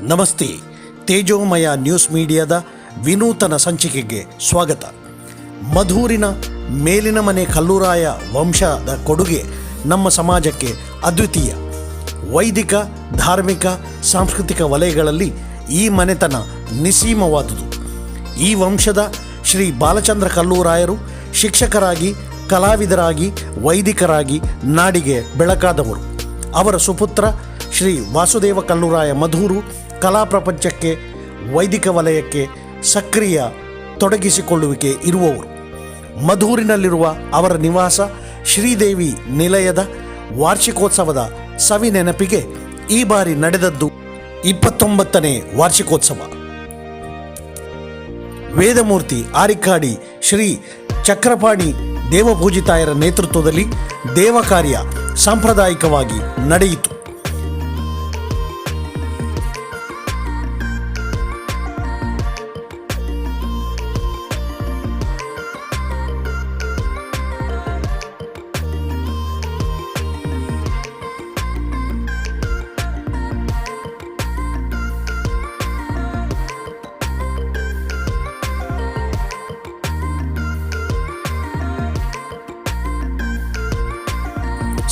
ನಮಸ್ತೆ. ತೇಜೋಮಯ ನ್ಯೂಸ್ ಮೀಡಿಯಾದ ವಿನೂತನ ಸಂಚಿಕೆಗೆ ಸ್ವಾಗತ. ಮಧೂರಿನ ಮೇಲಿನ ಮನೆ ಕಲ್ಲೂರಾಯ ವಂಶದ ಕೊಡುಗೆ ನಮ್ಮ ಸಮಾಜಕ್ಕೆ ಅದ್ವಿತೀಯ. ವೈದಿಕ, ಧಾರ್ಮಿಕ, ಸಾಂಸ್ಕೃತಿಕ ವಲಯಗಳಲ್ಲಿ ಈ ಮನೆತನ ನಿಸೀಮವಾದುದು. ಈ ವಂಶದ ಶ್ರೀ ಬಾಲಚಂದ್ರ ಕಲ್ಲೂರಾಯರು ಶಿಕ್ಷಕರಾಗಿ, ಕಲಾವಿದರಾಗಿ, ವೈದಿಕರಾಗಿ ನಾಡಿಗೆ ಬೆಳಕಾದವರು. ಅವರ ಸುಪುತ್ರ ಶ್ರೀ ವಾಸುದೇವ ಕಲ್ಲೂರಾಯ ಮಧೂರು ಕಲಾ ಪ್ರಪಂಚಕ್ಕೆ, ವೈದಿಕ ವಲಯಕ್ಕೆ ಸಕ್ರಿಯ ತೊಡಗಿಸಿಕೊಳ್ಳುವಿಕೆ ಇರುವವರು. ಮಧೂರಿನಲ್ಲಿರುವ ಅವರ ನಿವಾಸ ಶ್ರೀದೇವಿ ನಿಲಯದ ವಾರ್ಷಿಕೋತ್ಸವದ ಸವಿ ನೆನಪಿಗೆ ಈ ಬಾರಿ ನಡೆದದ್ದು 29ನೇ ವಾರ್ಷಿಕೋತ್ಸವ. ವೇದಮೂರ್ತಿ ಆರಿಕಾಡಿ ಶ್ರೀ ಚಕ್ರಪಾಣಿ ದೇವಪೂಜಿತಾಯರ ನೇತೃತ್ವದಲ್ಲಿ ದೇವಕಾರ್ಯ ಸಾಂಪ್ರದಾಯಿಕವಾಗಿ ನಡೆಯಿತು.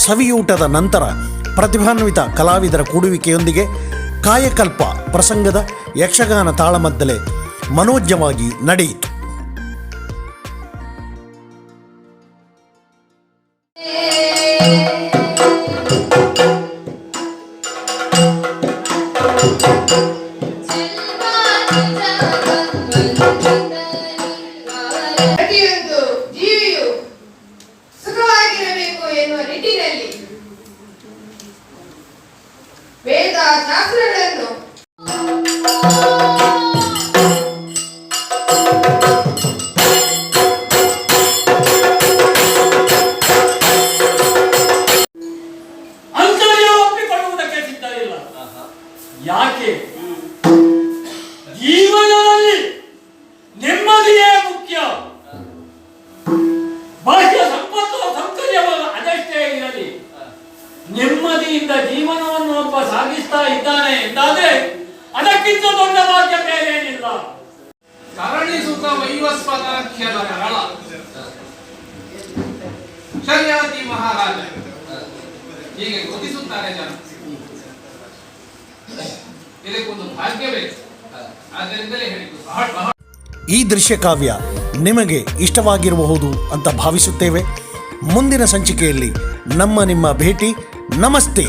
ಸವಿಯೂಟದ ನಂತರ ಪ್ರತಿಭಾನ್ವಿತ ಕಲಾವಿದರ ಕೂಡುವಿಕೆಯೊಂದಿಗೆ ಕಾಯಕಲ್ಪ ಪ್ರಸಂಗದ ಯಕ್ಷಗಾನ ತಾಳಮದ್ದಲೆ ಮನೋಜ್ಞವಾಗಿ ನಡೆಯಿತು. ಪ್ರತಿಯೊಂದು ಜೀವಿಯು ಸುಖವಾಗಿರಬೇಕು ಎನ್ನುವ ನಿಟ್ಟಿನಲ್ಲಿ ವೇದ ಶಾಸ್ತ್ರಗಳನ್ನು ಅಂತರ್ಯ ಒಪ್ಪಿಕೊಳ್ಳುವುದಕ್ಕೆ ಸಿದ್ಧರಿಲ್ಲ. ಯಾಕೆ? ಜೀವನದಲ್ಲಿ ನೆಮ್ಮದಿಯೇ ಮುಖ್ಯ. ಬಾಹ್ಯ ಸಂಪತ್ತು ಸೌಕರ್ಯವಾಗ ಅದಷ್ಟೇ ಇರಲಿ, ನೆಮ್ಮದಿಯಿಂದ ಜೀವನವನ್ನು ಒಬ್ಬ ಸಾಗಿಸ್ತಾ ಇದ್ದಾನೆ ಎಂದಾದ್ರೆ ಅದಕ್ಕಿಂತ ದೊಡ್ಡ ಭಾಗ್ಯ ಬೇರೇನಿಲ್ಲ. ಕರಣಿಸುತ್ತ ವೈವಸ್ವತಾಖ್ಯದ ಕರಳ ಶರ್ಯಾತಿ ಮಹಾರಾಜ ಹೀಗೆ ಗುರುತಿಸುತ್ತಾರೆ ಜನ. ಇದಕ್ಕೊಂದು ಭಾಗ್ಯ ಬೇಕು. ಆದ್ದರಿಂದಲೇ ಹೇಳಿದ್ದು ಬಹಳ ಈ ದೃಶ್ಯಕಾವ್ಯ ನಿಮಗೆ ಇಷ್ಟವಾಗಿರಬಹುದು ಅಂತ ಭಾವಿಸುತ್ತೇವೆ. ಮುಂದಿನ ಸಂಚಿಕೆಯಲ್ಲಿ ನಿಮ್ಮ ಭೇಟಿ. ನಮಸ್ತೆ.